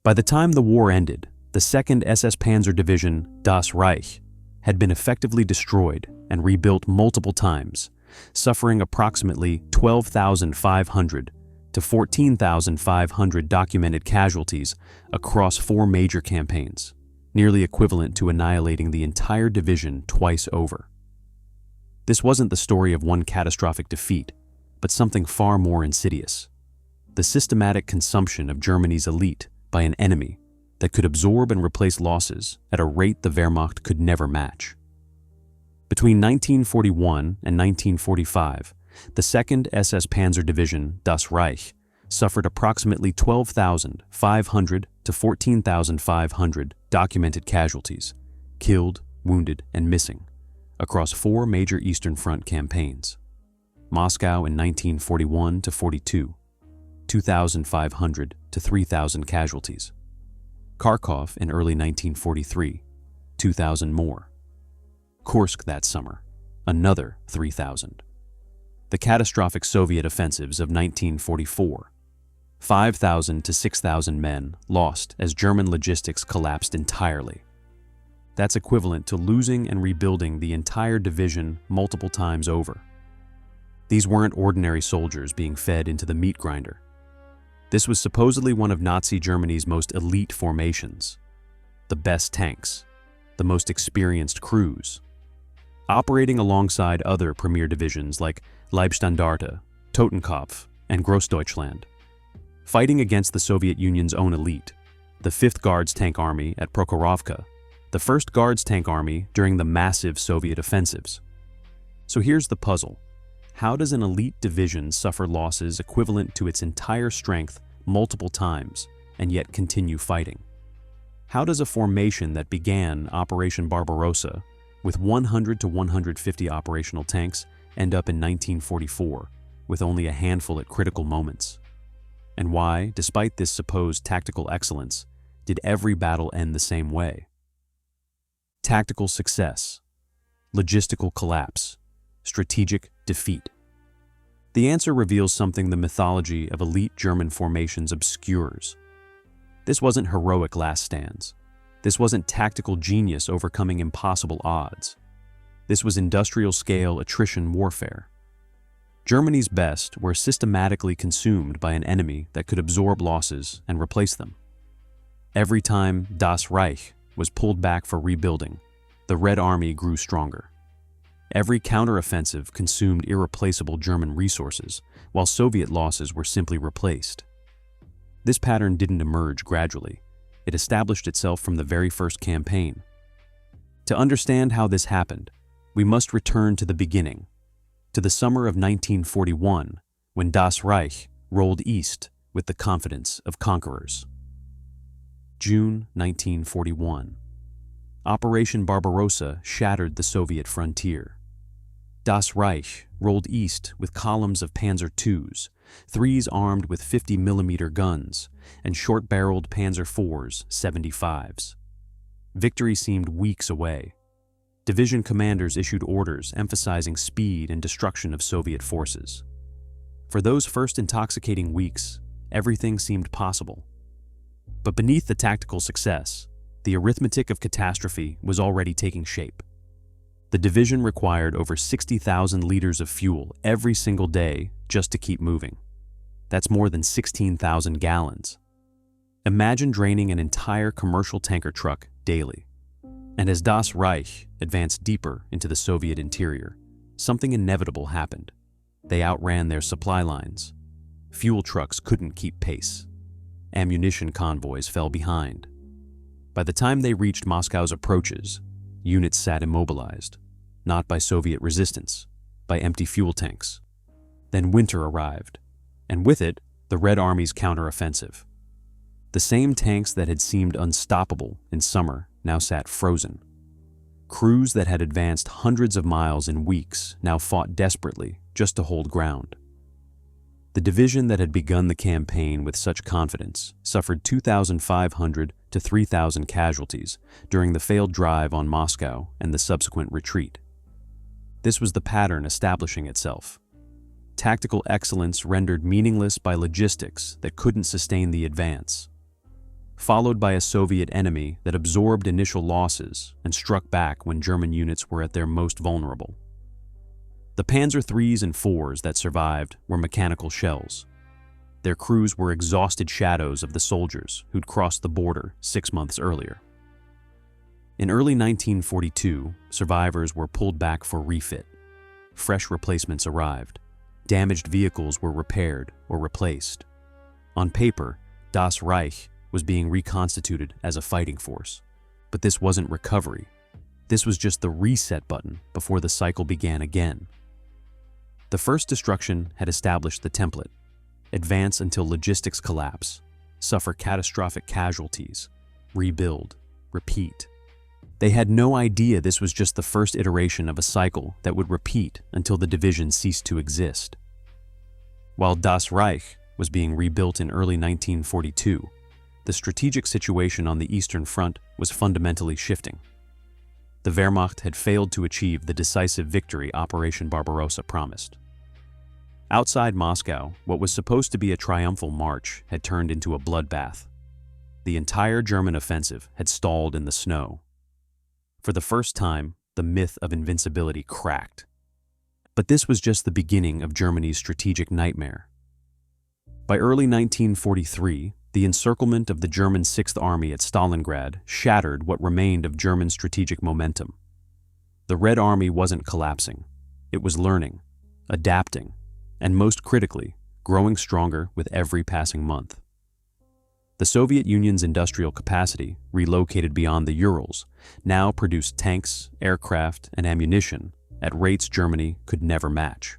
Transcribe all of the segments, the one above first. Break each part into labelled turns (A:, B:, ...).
A: By the time the war ended, the 2nd SS Panzer Division, Das Reich, had been effectively destroyed and rebuilt multiple times, suffering approximately 12,500 to 14,500 documented casualties across 4 major campaigns, nearly equivalent to annihilating the entire division twice over. This wasn't the story of one catastrophic defeat, but something far more insidious: the systematic consumption of Germany's elite by an enemy that could absorb and replace losses at a rate the Wehrmacht could never match. Between 1941 and 1945, the 2nd SS Panzer Division, Das Reich, suffered approximately 12,500 to 14,500 documented casualties, killed, wounded, and missing, across 4 major Eastern Front campaigns: Moscow in 1941 to 42, 2,500 to 3,000 casualties; Kharkov in early 1943, 2,000 more; Kursk that summer, another 3,000. The catastrophic Soviet offensives of 1944, 5,000 to 6,000 men lost as German logistics collapsed entirely. That's equivalent to losing and rebuilding the entire division multiple times over. These weren't ordinary soldiers being fed into the meat grinder. This was supposedly one of Nazi Germany's most elite formations: the best tanks, the most experienced crews, operating alongside other premier divisions like Leibstandarte, Totenkopf, and Großdeutschland, fighting against the Soviet Union's own elite, the 5th Guards Tank Army at Prokhorovka, the 1st Guards Tank Army during the massive Soviet offensives. So here's the puzzle. How does an elite division suffer losses equivalent to its entire strength multiple times and yet continue fighting? How does a formation that began Operation Barbarossa with 100 to 150 operational tanks end up in 1944 with only a handful at critical moments? And why, despite this supposed tactical excellence, did every battle end the same way? Tactical success, logistical collapse, strategic defeat. The answer reveals something the mythology of elite German formations obscures. This wasn't heroic last stands. This wasn't tactical genius overcoming impossible odds. This was industrial-scale attrition warfare. Germany's best were systematically consumed by an enemy that could absorb losses and replace them. Every time Das Reich was pulled back for rebuilding, the Red Army grew stronger. Every counteroffensive consumed irreplaceable German resources, while Soviet losses were simply replaced. This pattern didn't emerge gradually. It established itself from the very first campaign. To understand how this happened, we must return to the beginning, to the summer of 1941, when Das Reich rolled east with the confidence of conquerors. June 1941. Operation Barbarossa shattered the Soviet frontier. Das Reich rolled east with columns of Panzer IIs, 3s armed with 50mm guns, and short-barreled Panzer IVs, 75s. Victory seemed weeks away. Division commanders issued orders emphasizing speed and destruction of Soviet forces. For those first intoxicating weeks, everything seemed possible. But beneath the tactical success, the arithmetic of catastrophe was already taking shape. The division required over 60,000 liters of fuel every single day just to keep moving. That's more than 16,000 gallons. Imagine draining an entire commercial tanker truck daily. And as Das Reich advanced deeper into the Soviet interior, something inevitable happened. They outran their supply lines. Fuel trucks couldn't keep pace. Ammunition convoys fell behind. By the time they reached Moscow's approaches, units sat immobilized, not by Soviet resistance, by empty fuel tanks. Then winter arrived, and with it, the Red Army's counteroffensive. The same tanks that had seemed unstoppable in summer now sat frozen. Crews that had advanced hundreds of miles in weeks now fought desperately just to hold ground. The division that had begun the campaign with such confidence suffered 2,500 to 3,000 casualties during the failed drive on Moscow and the subsequent retreat. This was the pattern establishing itself. Tactical excellence rendered meaningless by logistics that couldn't sustain the advance. followed by a Soviet enemy that absorbed initial losses and struck back when German units were at their most vulnerable. The Panzer IIIs and IVs that survived were mechanical shells. Their crews were exhausted shadows of the soldiers who'd crossed the border 6 months earlier. In early 1942, survivors were pulled back for refit. Fresh replacements arrived. Damaged vehicles were repaired or replaced. On paper, Das Reich was being reconstituted as a fighting force. But this wasn't recovery. This was just the reset button before the cycle began again. The first destruction had established the template: advance until logistics collapse, suffer catastrophic casualties, rebuild, repeat. They had no idea this was just the first iteration of a cycle that would repeat until the division ceased to exist. While Das Reich was being rebuilt in early 1942, the strategic situation on the Eastern Front was fundamentally shifting. The Wehrmacht had failed to achieve the decisive victory Operation Barbarossa promised. Outside Moscow, what was supposed to be a triumphal march had turned into a bloodbath. The entire German offensive had stalled in the snow. For the first time, the myth of invincibility cracked. But this was just the beginning of Germany's strategic nightmare. By early 1943, the encirclement of the German Sixth Army at Stalingrad shattered what remained of German strategic momentum. The Red Army wasn't collapsing. It was learning, adapting, and most critically, growing stronger with every passing month. The Soviet Union's industrial capacity, relocated beyond the Urals, now produced tanks, aircraft, and ammunition at rates Germany could never match.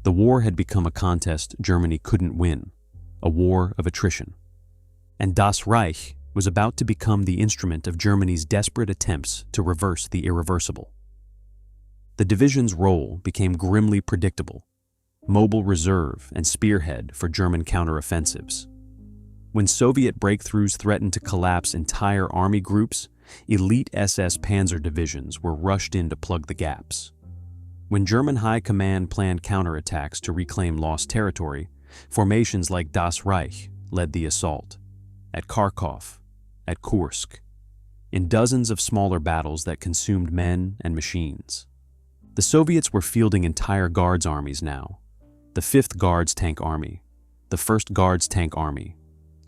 A: The war had become a contest Germany couldn't win, a war of attrition. And Das Reich was about to become the instrument of Germany's desperate attempts to reverse the irreversible. The division's role became grimly predictable: mobile reserve and spearhead for German counteroffensives. When Soviet breakthroughs threatened to collapse entire army groups, elite SS Panzer Divisions were rushed in to plug the gaps. When German high command planned counterattacks to reclaim lost territory, formations like Das Reich led the assault. At Kharkov, at Kursk, in dozens of smaller battles that consumed men and machines. The Soviets were fielding entire Guards armies now. The 5th Guards Tank Army, the 1st Guards Tank Army,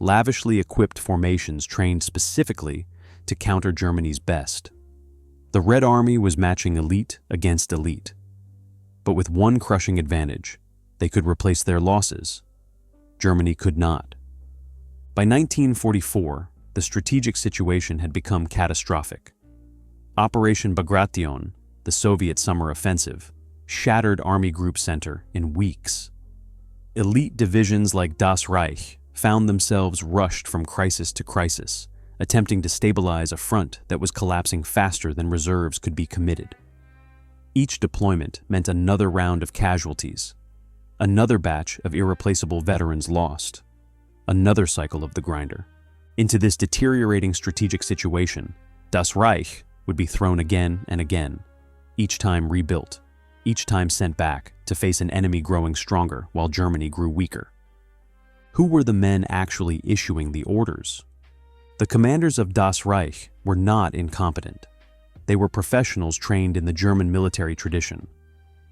A: lavishly equipped formations trained specifically to counter Germany's best. The Red Army was matching elite against elite. But with one crushing advantage: they could replace their losses. Germany could not. By 1944, the strategic situation had become catastrophic. Operation Bagration, the Soviet summer offensive, shattered Army Group Center in weeks. Elite divisions like Das Reich found themselves rushed from crisis to crisis, attempting to stabilize a front that was collapsing faster than reserves could be committed. Each deployment meant another round of casualties, another batch of irreplaceable veterans lost, another cycle of the grinder. Into this deteriorating strategic situation, Das Reich would be thrown again and again, each time rebuilt, each time sent back to face an enemy growing stronger while Germany grew weaker. Who were the men actually issuing the orders? The commanders of Das Reich were not incompetent. They were professionals trained in the German military tradition,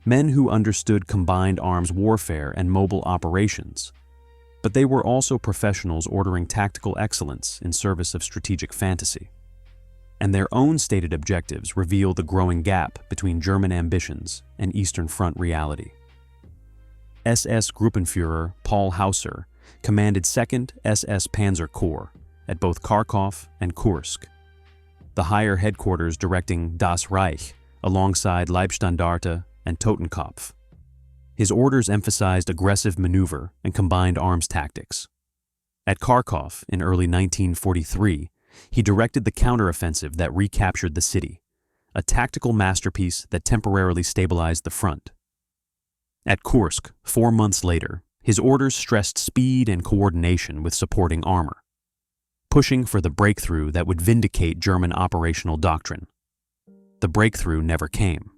A: men who understood combined arms warfare and mobile operations. But they were also professionals ordering tactical excellence in service of strategic fantasy. And their own stated objectives reveal the growing gap between German ambitions and Eastern Front reality. SS Gruppenführer Paul Hauser commanded 2nd SS Panzer Corps at both Kharkov and Kursk, the higher headquarters directing Das Reich alongside Leibstandarte and Totenkopf. His orders emphasized aggressive maneuver and combined arms tactics. At Kharkov in early 1943, he directed the counteroffensive that recaptured the city, a tactical masterpiece that temporarily stabilized the front. At Kursk, 4 months later, his orders stressed speed and coordination with supporting armor, pushing for the breakthrough that would vindicate German operational doctrine. The breakthrough never came.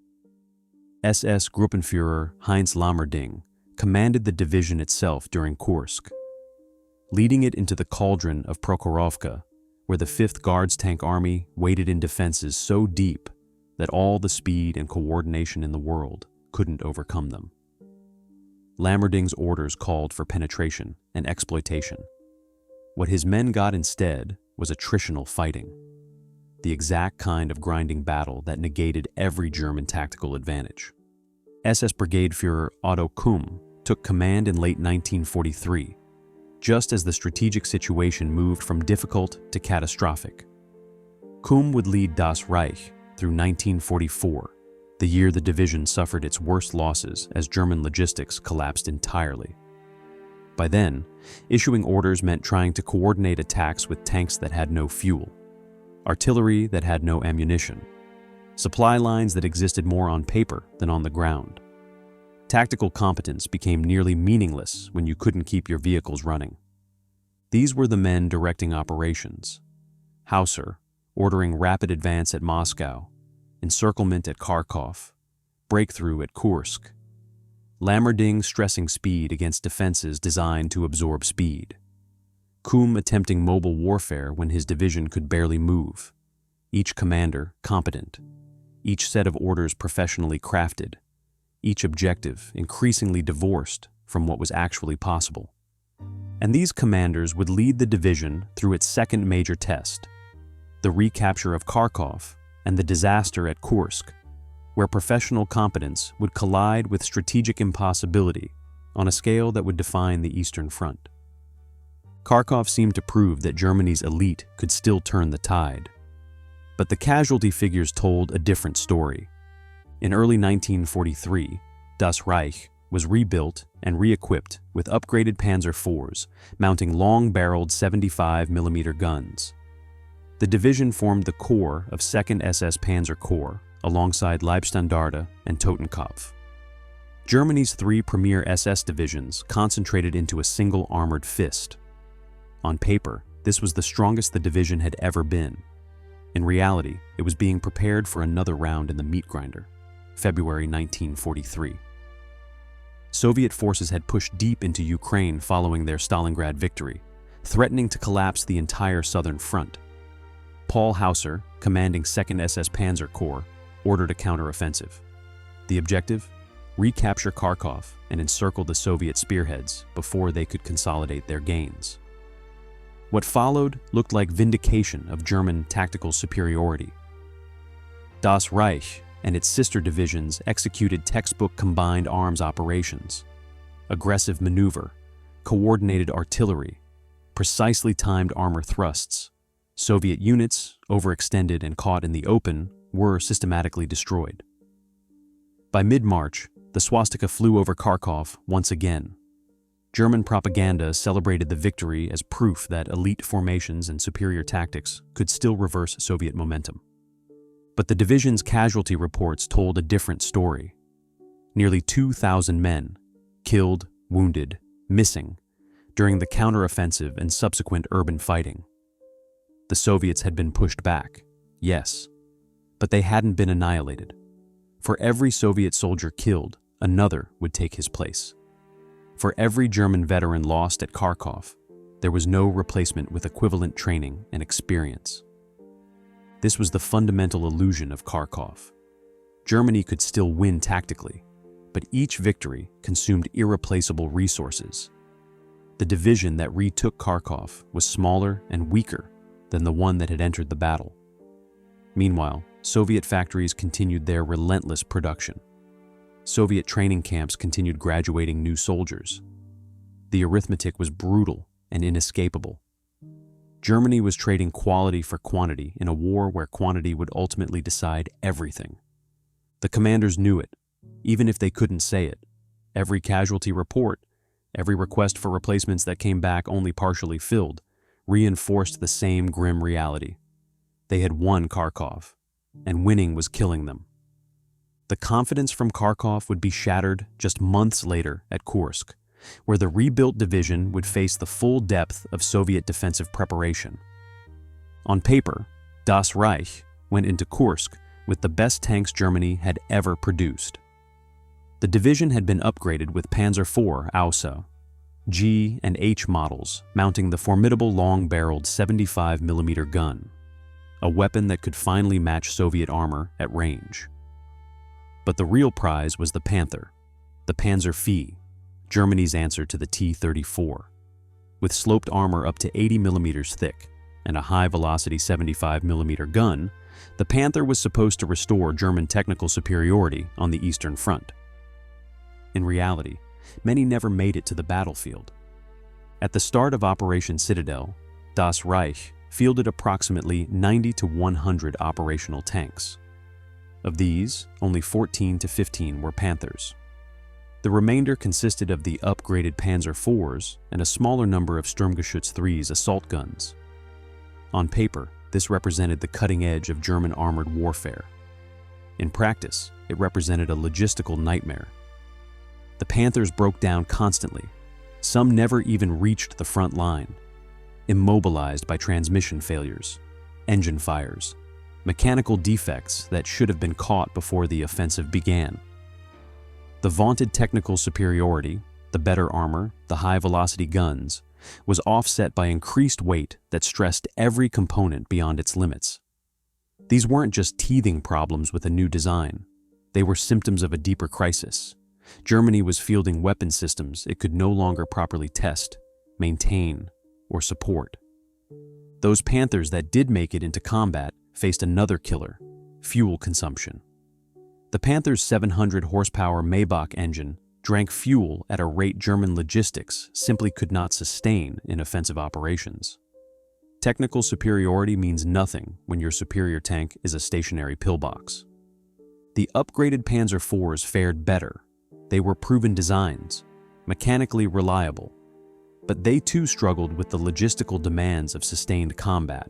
A: SS Gruppenführer Heinz Lammerding commanded the division itself during Kursk. leading it into the cauldron of Prokhorovka, where the 5th Guards Tank Army waited in defenses so deep that all the speed and coordination in the world couldn't overcome them. Lammerding's orders called for penetration and exploitation. What his men got instead was attritional fighting, the exact kind of grinding battle that negated every German tactical advantage. SS Brigade Führer Otto Kumm took command in late 1943, just as the strategic situation moved from difficult to catastrophic. Kumm would lead Das Reich through 1944, the year the division suffered its worst losses as German logistics collapsed entirely. By then, issuing orders meant trying to coordinate attacks with tanks that had no fuel, artillery that had no ammunition, supply lines that existed more on paper than on the ground. Tactical competence became nearly meaningless when you couldn't keep your vehicles running. These were the men directing operations. Hauser, ordering rapid advance at Moscow, encirclement at Kharkov, breakthrough at Kursk. Lammerding stressing speed against defenses designed to absorb speed. Kumm attempting mobile warfare when his division could barely move. Each commander competent. Each set of orders professionally crafted. Each objective increasingly divorced from what was actually possible. And these commanders would lead the division through its second major test, the recapture of Kharkov and the disaster at Kursk, where professional competence would collide with strategic impossibility on a scale that would define the Eastern Front. Kharkov seemed to prove that Germany's elite could still turn the tide. But the casualty figures told a different story. In early 1943, Das Reich was rebuilt and re-equipped with upgraded Panzer IVs, mounting long-barreled 75mm guns. The division formed the core of 2nd SS Panzer Corps, alongside Leibstandarte and Totenkopf. Germany's 3 premier SS divisions concentrated into a single armored fist. On paper, this was the strongest the division had ever been. In reality, it was being prepared for another round in the meat grinder, February 1943. Soviet forces had pushed deep into Ukraine following their Stalingrad victory, threatening to collapse the entire southern front. Paul Hauser, commanding 2nd SS Panzer Corps, ordered a counteroffensive. The objective? Recapture Kharkov and encircle the Soviet spearheads before they could consolidate their gains. What followed looked like vindication of German tactical superiority. Das Reich and its sister divisions executed textbook combined arms operations, aggressive maneuver, coordinated artillery, precisely timed armor thrusts. Soviet units, overextended and caught in the open, were systematically destroyed. By mid-March, the swastika flew over Kharkov once again. German propaganda celebrated the victory as proof that elite formations and superior tactics could still reverse Soviet momentum. But the division's casualty reports told a different story. Nearly 2,000 men, killed, wounded, missing, during the counteroffensive and subsequent urban fighting. The Soviets had been pushed back, yes, but they hadn't been annihilated. For every Soviet soldier killed, another would take his place. For every German veteran lost at Kharkov, there was no replacement with equivalent training and experience. This was the fundamental illusion of Kharkov. Germany could still win tactically, but each victory consumed irreplaceable resources. The division that retook Kharkov was smaller and weaker than the one that had entered the battle. Meanwhile, Soviet factories continued their relentless production. Soviet training camps continued graduating new soldiers. The arithmetic was brutal and inescapable. Germany was trading quality for quantity in a war where quantity would ultimately decide everything. The commanders knew it, even if they couldn't say it. Every casualty report, every request for replacements that came back only partially filled, reinforced the same grim reality. They had won Kharkov, and winning was killing them. The confidence from Kharkov would be shattered just months later at Kursk, where the rebuilt division would face the full depth of Soviet defensive preparation. On paper, Das Reich went into Kursk with the best tanks Germany had ever produced. The division had been upgraded with Panzer IV Ausa, G, and H models mounting the formidable long-barreled 75mm gun, a weapon that could finally match Soviet armor at range. But the real prize was the Panther, the Panzer Phi, Germany's answer to the T-34. With sloped armor up to 80mm thick and a high-velocity 75mm gun, the Panther was supposed to restore German technical superiority on the Eastern Front. In reality, many never made it to the battlefield. At the start of Operation Citadel, Das Reich fielded approximately 90 to 100 operational tanks. Of these, only 14 to 15 were Panthers. The remainder consisted of the upgraded Panzer IVs and a smaller number of Sturmgeschütz 3's assault guns. On paper, this represented the cutting edge of German armored warfare. In practice, it represented a logistical nightmare. The Panthers broke down constantly. Some never even reached the front line, immobilized by transmission failures, engine fires, mechanical defects that should have been caught before the offensive began. The vaunted technical superiority, the better armor, the high-velocity guns, was offset by increased weight that stressed every component beyond its limits. These weren't just teething problems with a new design. They were symptoms of a deeper crisis. Germany was fielding weapon systems it could no longer properly test, maintain, or support. Those Panthers that did make it into combat faced another killer: fuel consumption. The Panther's 700 horsepower Maybach engine drank fuel at a rate German logistics simply could not sustain in offensive operations. Technical superiority means nothing when your superior tank is a stationary pillbox. The upgraded Panzer IVs fared better. They were proven designs, mechanically reliable, but they too struggled with the logistical demands of sustained combat.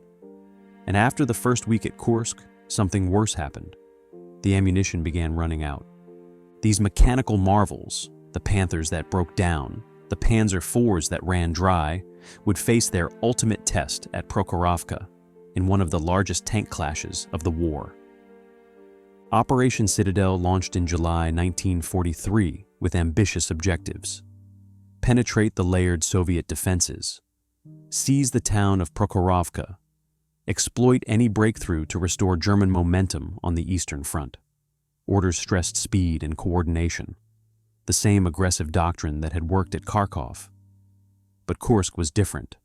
A: And after the first week at Kursk, something worse happened. The ammunition began running out. These mechanical marvels, the Panthers that broke down, the Panzer IVs that ran dry, would face their ultimate test at Prokhorovka in one of the largest tank clashes of the war. Operation Citadel launched in July 1943 with ambitious objectives: penetrate the layered Soviet defenses, seize the town of Prokhorovka, exploit any breakthrough to restore German momentum on the Eastern Front. Orders stressed speed and coordination, the same aggressive doctrine that had worked at Kharkov. But Kursk was different.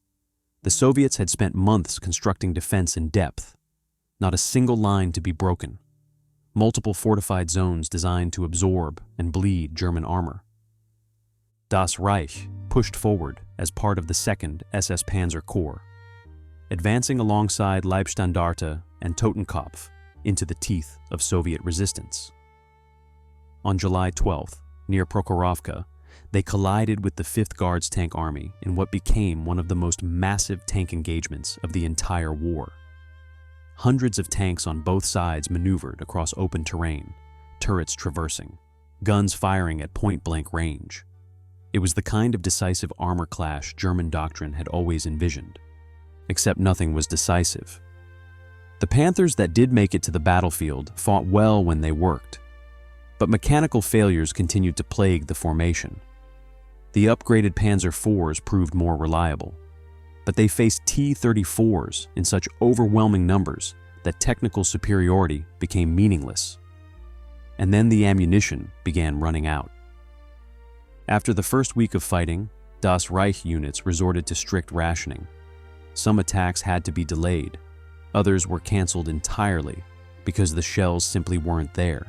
A: The Soviets had spent months constructing defense in depth, not a single line to be broken, multiple fortified zones designed to absorb and bleed German armor. Das Reich pushed forward as part of the 2nd SS Panzer Corps, advancing alongside Leibstandarte and Totenkopf into the teeth of Soviet resistance. On July 12th, near Prokhorovka, they collided with the 5th Guards Tank Army in what became one of the most massive tank engagements of the entire war. Hundreds of tanks on both sides maneuvered across open terrain, turrets traversing, guns firing at point-blank range. It was the kind of decisive armor clash German doctrine had always envisioned. Except nothing was decisive. The Panthers that did make it to the battlefield fought well when they worked, but mechanical failures continued to plague the formation. The upgraded Panzer IVs proved more reliable, but they faced T-34s in such overwhelming numbers that technical superiority became meaningless. And then the ammunition began running out. After the first week of fighting, Das Reich units resorted to strict rationing. Some attacks had to be delayed. Others were canceled entirely because the shells simply weren't there.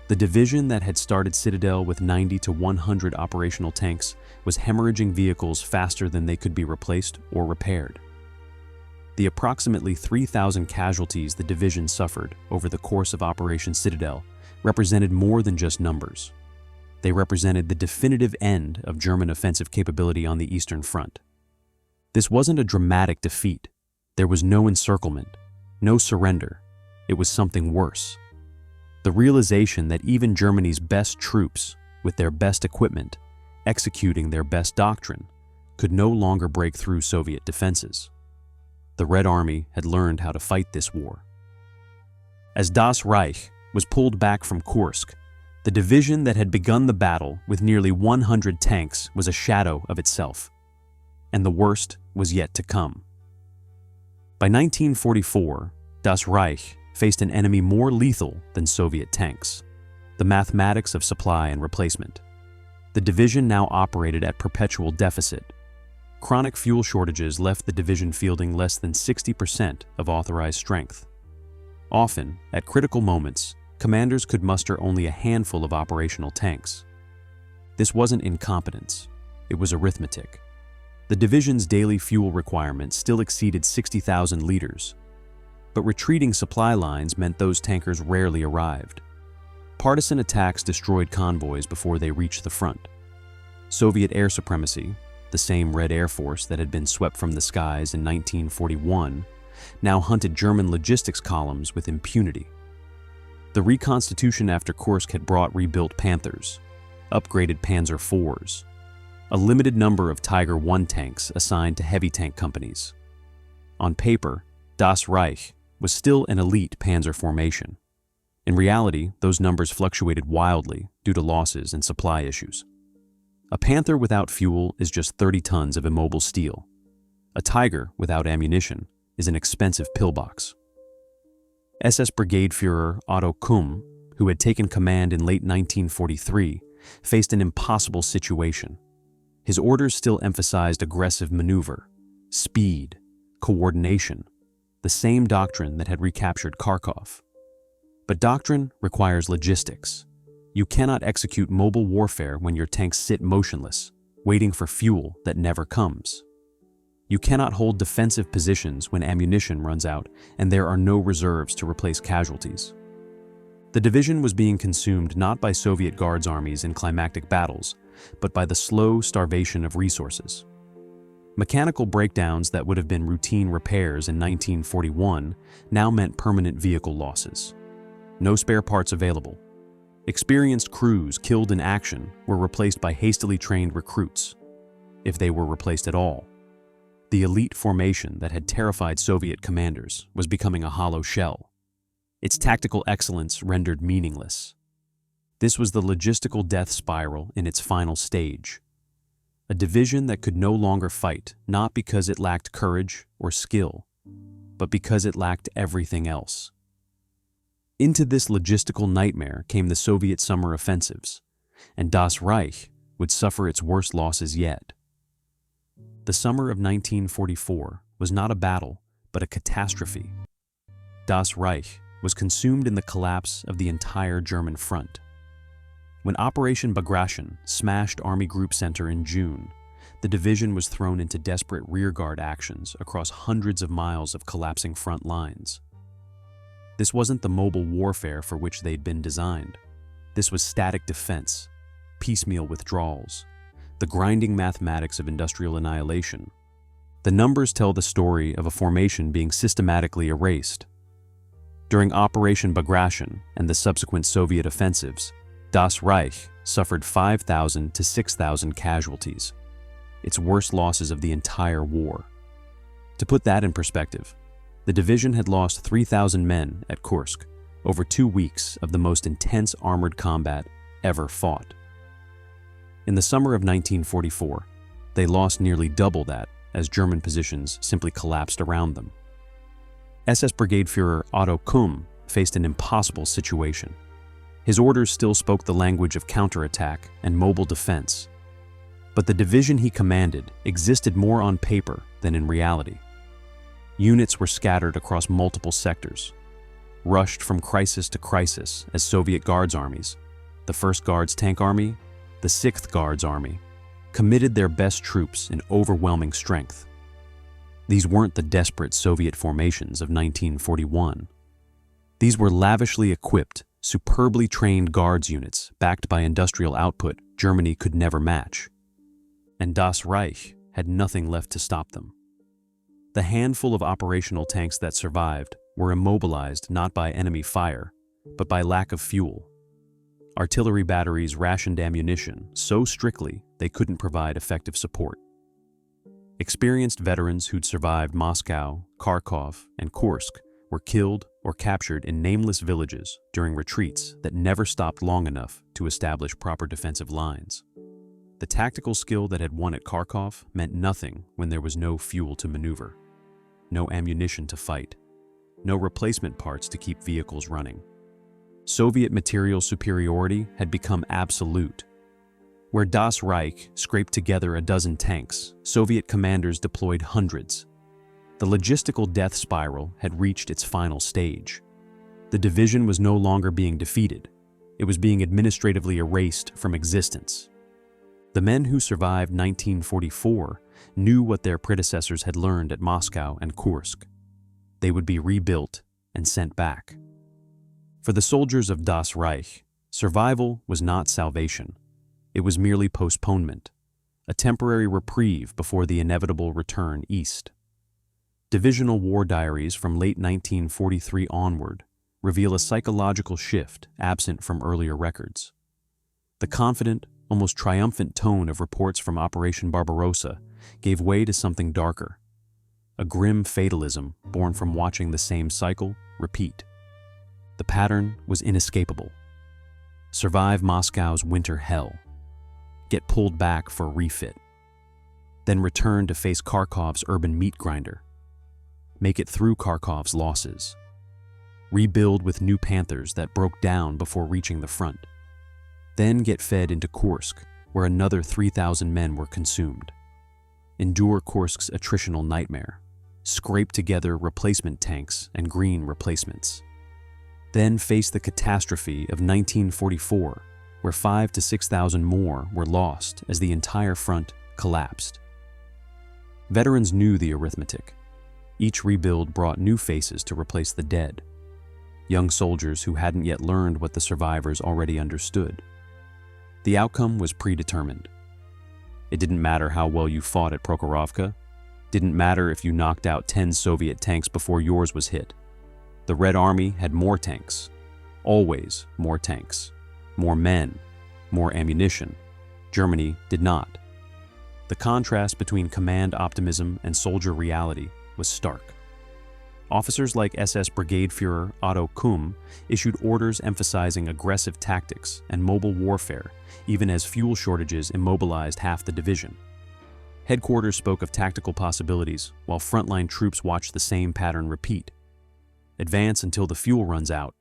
A: The division that had started Citadel with 90 to 100 operational tanks was hemorrhaging vehicles faster than they could be replaced or repaired. The approximately 3,000 casualties the division suffered over the course of Operation Citadel represented more than just numbers. They represented the definitive end of German offensive capability on the Eastern Front. This wasn't a dramatic defeat. There was no encirclement, no surrender. It was something worse. The realization that even Germany's best troops, with their best equipment, executing their best doctrine, could no longer break through Soviet defenses. The Red Army had learned how to fight this war. As Das Reich was pulled back from Kursk, The division that had begun the battle with nearly 100 tanks was a shadow of itself, and the worst was yet to come. By 1944, Das Reich faced an enemy more lethal than Soviet tanks: the mathematics of supply and replacement. The division now operated at perpetual deficit. Chronic fuel shortages left the division fielding less than 60% of authorized strength. Often, at critical moments, commanders could muster only a handful of operational tanks. This wasn't incompetence, it was arithmetic. The division's daily fuel requirement still exceeded 60,000 liters, but retreating supply lines meant those tankers rarely arrived. Partisan attacks destroyed convoys before they reached the front. Soviet air supremacy, the same Red Air Force that had been swept from the skies in 1941, now hunted German logistics columns with impunity. The reconstitution after Kursk had brought rebuilt Panthers, upgraded Panzer IVs, a limited number of Tiger I tanks assigned to heavy tank companies. On paper, Das Reich was still an elite panzer formation. In reality, those numbers fluctuated wildly due to losses and supply issues. A Panther without fuel is just 30 tons of immobile steel. A Tiger without ammunition is an expensive pillbox. SS Brigade Führer Otto Kumm, who had taken command in late 1943, faced an impossible situation. His orders still emphasized aggressive maneuver, speed, coordination, the same doctrine that had recaptured Kharkov. But doctrine requires logistics. You cannot execute mobile warfare when your tanks sit motionless, waiting for fuel that never comes. You cannot hold defensive positions when ammunition runs out and there are no reserves to replace casualties. The division was being consumed not by Soviet Guards armies in climactic battles, but by the slow starvation of resources. Mechanical breakdowns that would have been routine repairs in 1941 now meant permanent vehicle losses. No spare parts available. Experienced crews killed in action were replaced by hastily trained recruits, if they were replaced at all. The elite formation that had terrified Soviet commanders was becoming a hollow shell, its tactical excellence rendered meaningless. This was the logistical death spiral in its final stage. A division that could no longer fight, not because it lacked courage or skill, but because it lacked everything else. Into this logistical nightmare came the Soviet summer offensives, and Das Reich would suffer its worst losses yet. The summer of 1944 was not a battle, but a catastrophe. Das Reich was consumed in the collapse of the entire German front. When Operation Bagration smashed Army Group Center in June, the division was thrown into desperate rearguard actions across hundreds of miles of collapsing front lines. This wasn't the mobile warfare for which they'd been designed. This was static defense, piecemeal withdrawals, the grinding mathematics of industrial annihilation. The numbers tell the story of a formation being systematically erased. During Operation Bagration and the subsequent Soviet offensives, Das Reich suffered 5,000 to 6,000 casualties, its worst losses of the entire war. To put that in perspective, the division had lost 3,000 men at Kursk over 2 weeks of the most intense armored combat ever fought. In the summer of 1944, they lost nearly double that as German positions simply collapsed around them. SS Brigade Führer Otto Kumm faced an impossible situation. His orders still spoke the language of counterattack and mobile defense, but the division he commanded existed more on paper than in reality. Units were scattered across multiple sectors, rushed from crisis to crisis as Soviet Guards armies, the 1st Guards Tank Army, the 6th Guards Army, committed their best troops in overwhelming strength. These weren't the desperate Soviet formations of 1941. These were lavishly equipped, superbly trained Guards units backed by industrial output Germany could never match. And Das Reich had nothing left to stop them. The handful of operational tanks that survived were immobilized not by enemy fire, but by lack of fuel. Artillery batteries rationed ammunition so strictly they couldn't provide effective support. Experienced veterans who'd survived Moscow, Kharkov, and Kursk were killed or captured in nameless villages during retreats that never stopped long enough to establish proper defensive lines. The tactical skill that had won at Kharkov meant nothing when there was no fuel to maneuver, no ammunition to fight, no replacement parts to keep vehicles running. Soviet material superiority had become absolute. Where Das Reich scraped together a dozen tanks, Soviet commanders deployed hundreds. The logistical death spiral had reached its final stage. The division was no longer being defeated. It was being administratively erased from existence. The men who survived 1944 knew what their predecessors had learned at Moscow and Kursk. They would be rebuilt and sent back. For the soldiers of Das Reich, survival was not salvation. It was merely postponement, a temporary reprieve before the inevitable return east. Divisional war diaries from late 1943 onward reveal a psychological shift absent from earlier records. The confident, almost triumphant tone of reports from Operation Barbarossa gave way to something darker, a grim fatalism born from watching the same cycle repeat. The pattern was inescapable. Survive Moscow's winter hell. Get pulled back for refit. Then return to face Kharkov's urban meat grinder. Make it through Kharkov's losses. Rebuild with new Panthers that broke down before reaching the front. Then get fed into Kursk, where another 3,000 men were consumed. Endure Kursk's attritional nightmare. Scrape together replacement tanks and green replacements. Then face the catastrophe of 1944, where 5,000 to 6,000 more were lost as the entire front collapsed. Veterans knew the arithmetic. Each rebuild brought new faces to replace the dead, young soldiers who hadn't yet learned what the survivors already understood. The outcome was predetermined. It didn't matter how well you fought at Prokhorovka, didn't matter if you knocked out 10 Soviet tanks before yours was hit. The Red Army had more tanks, always more tanks, more men, more ammunition. Germany did not. The contrast between command optimism and soldier reality was stark. Officers like SS Brigade Führer Otto Kumm issued orders emphasizing aggressive tactics and mobile warfare, even as fuel shortages immobilized half the division. Headquarters spoke of tactical possibilities, while frontline troops watched the same pattern repeat. Advance until the fuel runs out.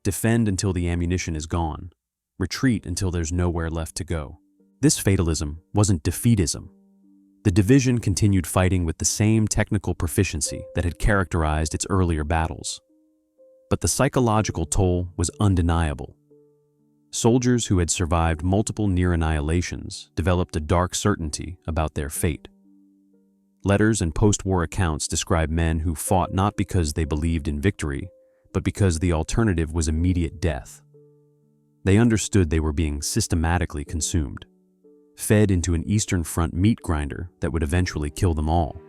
A: Defend until the ammunition is gone. Retreat until there's nowhere left to go. This fatalism wasn't defeatism. The division continued fighting with the same technical proficiency that had characterized its earlier battles. But the psychological toll was undeniable. Soldiers who had survived multiple near annihilations developed a dark certainty about their fate. Letters and post-war accounts describe men who fought not because they believed in victory, but because the alternative was immediate death. They understood they were being systematically consumed, fed into an Eastern Front meat grinder that would eventually kill them all.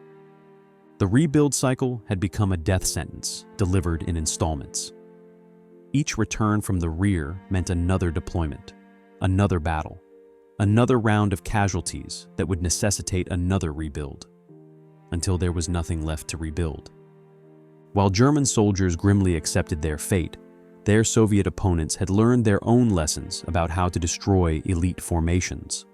A: The rebuild cycle had become a death sentence delivered in installments. Each return from the rear meant another deployment, another battle, another round of casualties that would necessitate another rebuild, until there was nothing left to rebuild. While German soldiers grimly accepted their fate, their Soviet opponents had learned their own lessons about how to destroy elite formations.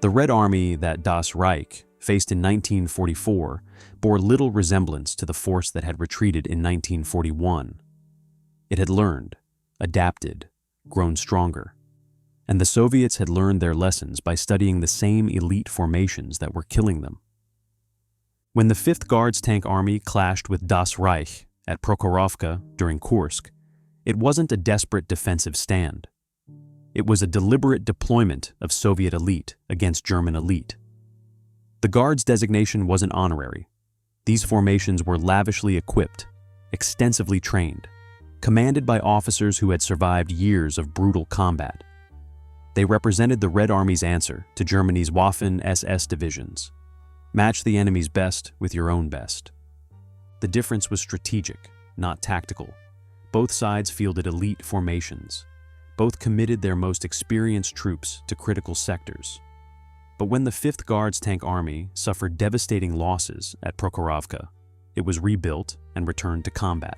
A: The Red Army that Das Reich faced in 1944 bore little resemblance to the force that had retreated in 1941. It had learned, adapted, grown stronger, and the Soviets had learned their lessons by studying the same elite formations that were killing them. When the 5th Guards Tank Army clashed with Das Reich at Prokhorovka during Kursk, it wasn't a desperate defensive stand. It was a deliberate deployment of Soviet elite against German elite. The Guards designation wasn't honorary. These formations were lavishly equipped, extensively trained, commanded by officers who had survived years of brutal combat. They represented the Red Army's answer to Germany's Waffen SS divisions. Match the enemy's best with your own best. The difference was strategic, not tactical. Both sides fielded elite formations. Both committed their most experienced troops to critical sectors. But when the 5th Guards Tank Army suffered devastating losses at Prokhorovka, it was rebuilt and returned to combat.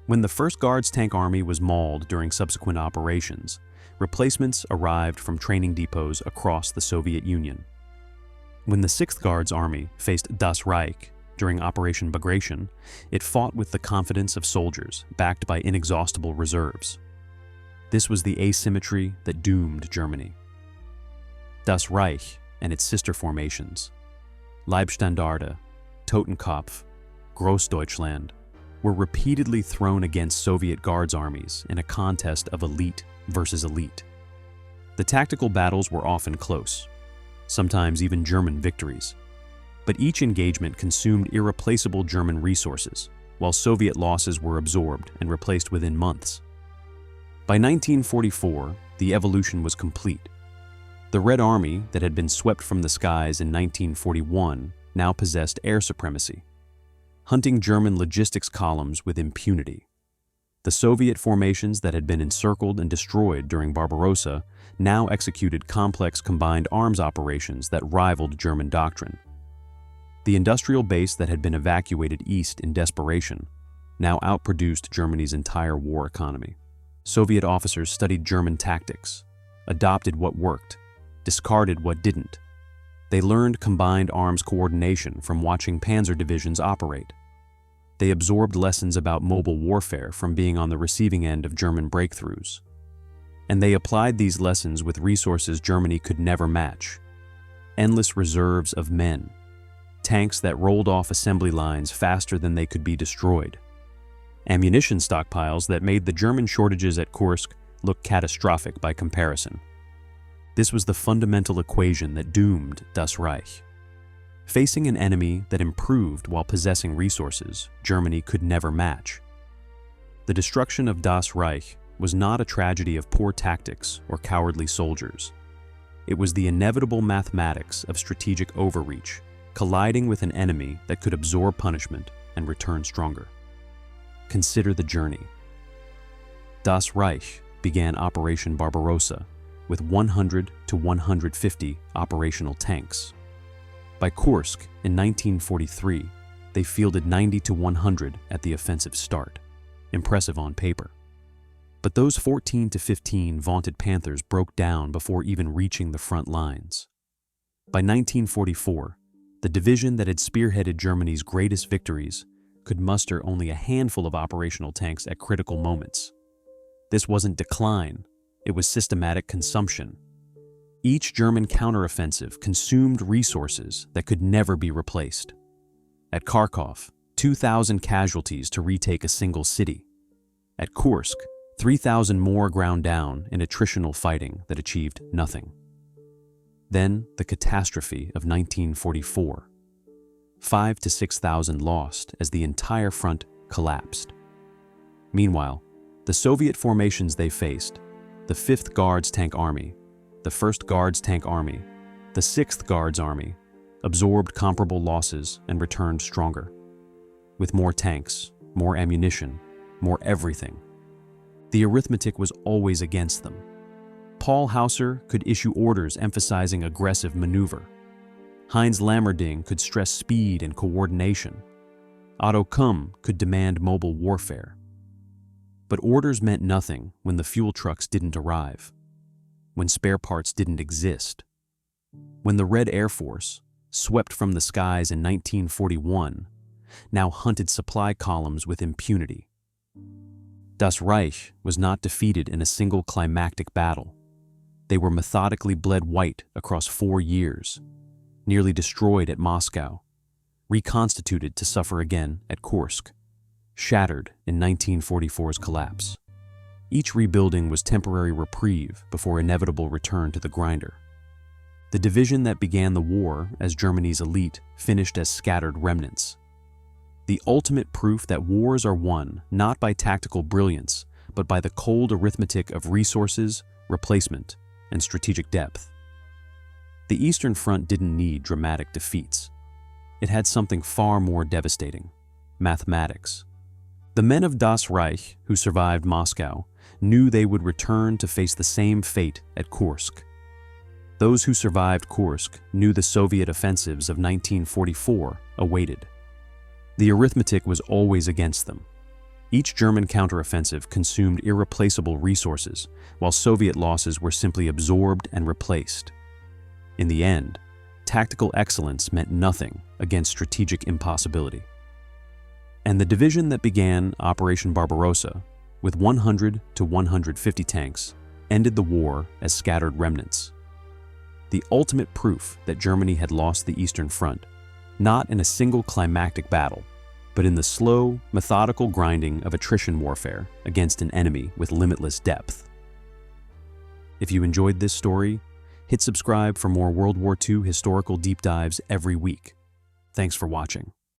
A: When the 1st Guards Tank Army was mauled during subsequent operations, replacements arrived from training depots across the Soviet Union. When the 6th Guards Army faced Das Reich during Operation Bagration, it fought with the confidence of soldiers backed by inexhaustible reserves. This was the asymmetry that doomed Germany. Das Reich and its sister formations, Leibstandarte, Totenkopf, Großdeutschland, were repeatedly thrown against Soviet Guards armies in a contest of elite versus elite. The tactical battles were often close, sometimes even German victories, but each engagement consumed irreplaceable German resources, while Soviet losses were absorbed and replaced within months. By 1944, the evolution was complete. The Red Army that had been swept from the skies in 1941 now possessed air supremacy, hunting German logistics columns with impunity. The Soviet formations that had been encircled and destroyed during Barbarossa now executed complex combined arms operations that rivaled German doctrine. The industrial base that had been evacuated east in desperation now outproduced Germany's entire war economy. Soviet officers studied German tactics, adopted what worked, discarded what didn't. They learned combined arms coordination from watching panzer divisions operate. They absorbed lessons about mobile warfare from being on the receiving end of German breakthroughs. And they applied these lessons with resources Germany could never match. Endless reserves of men, tanks that rolled off assembly lines faster than they could be destroyed, ammunition stockpiles that made the German shortages at Kursk look catastrophic by comparison. This was the fundamental equation that doomed Das Reich. Facing an enemy that improved while possessing resources Germany could never match. The destruction of Das Reich was not a tragedy of poor tactics or cowardly soldiers. It was the inevitable mathematics of strategic overreach, colliding with an enemy that could absorb punishment and return stronger. Consider the journey. Das Reich began Operation Barbarossa with 100 to 150 operational tanks. By Kursk in 1943, they fielded 90 to 100 at the offensive start. Impressive on paper. But those 14 to 15 vaunted Panthers broke down before even reaching the front lines. By 1944, the division that had spearheaded Germany's greatest victories could muster only a handful of operational tanks at critical moments. This wasn't decline, it was systematic consumption. Each German counteroffensive consumed resources that could never be replaced. At Kharkov, 2,000 casualties to retake a single city. At Kursk, 3,000 more ground down in attritional fighting that achieved nothing. Then the catastrophe of 1944. 5,000 to 6,000 lost as the entire front collapsed. Meanwhile, the Soviet formations they faced, the 5th Guards Tank Army, the 1st Guards Tank Army, the 6th Guards Army, absorbed comparable losses and returned stronger. With more tanks, more ammunition, more everything. The arithmetic was always against them. Paul Hauser could issue orders emphasizing aggressive maneuver. Heinz Lammerding could stress speed and coordination. Otto Kumm could demand mobile warfare. But orders meant nothing when the fuel trucks didn't arrive, when spare parts didn't exist, when the Red Air Force, swept from the skies in 1941, now hunted supply columns with impunity. Das Reich was not defeated in a single climactic battle. They were methodically bled white across 4 years, nearly destroyed at Moscow, reconstituted to suffer again at Kursk, shattered in 1944's collapse. Each rebuilding was temporary reprieve before inevitable return to the grinder. The division that began the war as Germany's elite finished as scattered remnants. The ultimate proof that wars are won not by tactical brilliance, but by the cold arithmetic of resources, replacement, and strategic depth. The Eastern Front didn't need dramatic defeats. It had something far more devastating: mathematics. The men of Das Reich who survived Moscow knew they would return to face the same fate at Kursk. Those who survived Kursk knew the Soviet offensives of 1944 awaited. The arithmetic was always against them. Each German counteroffensive consumed irreplaceable resources, while Soviet losses were simply absorbed and replaced. In the end, tactical excellence meant nothing against strategic impossibility. And the division that began Operation Barbarossa, with 100 to 150 tanks, ended the war as scattered remnants. The ultimate proof that Germany had lost the Eastern Front, not in a single climactic battle, but in the slow, methodical grinding of attrition warfare against an enemy with limitless depth. If you enjoyed this story, hit subscribe for more World War II historical deep dives every week. Thanks for watching.